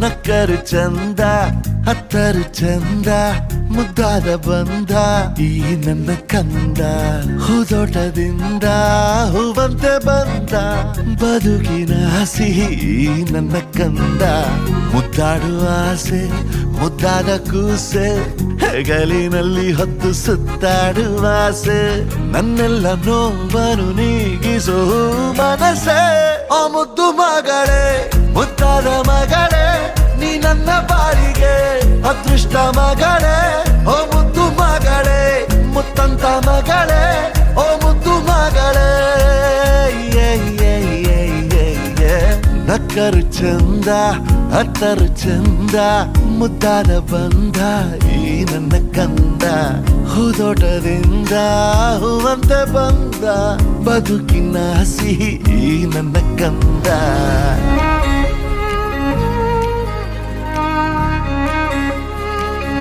ನಕ್ಕರು ಚಂದ ಹತ್ತರು ಚಂದ ಮುದ್ದಾದ ಬಂದ ಈ ನನ್ನ ಕಂದ ಹೂದೋಟದಿಂದ ಹೂವಂತೆ ಬಂದ ಬದುಕಿನ ಸಿಹಿ ನನ್ನ ಕಂದ ಮುದ್ದಾಡುವ ಆಸೆ ಮುದ್ದಾದ ಕೂಸೆ ಹೆಗಲಿನಲ್ಲಿ ಹೊತ್ತು ಸುತ್ತಾಡುವ ಆಸೆ ನನ್ನೆಲ್ಲ ನೋವನ್ನು ನೀಗಿಸೋ ಮನಸ್ಸೆ ಆ ಮುದ್ದು ಮಗಳೇ ಮುದ್ದಾದ ಮಗಳೇ ನೀ ನನ್ನ ಬಾಳಿಗೆ ಅದೃಷ್ಟ ಮಗಳೇ ಓ ಮುದ್ದು ಮಗಳೇ ಮುತ್ತಂತ ಮಗಳೇ ಓ ಮುದ್ದು ಮಗಳೇ ನಕ್ಕರು ಚಂದ ಹತ್ತರು ಚಂದ ಮುದ್ದಾದ ಬಂದ ಈ ನನ್ನ ಕಂದ ಹೂದೋಟದಿಂದ ಹೂವಂತೆ ಬಂದ ಬದುಕಿನ ಸಿಹಿ ಈ ನನ್ನ ಕಂದ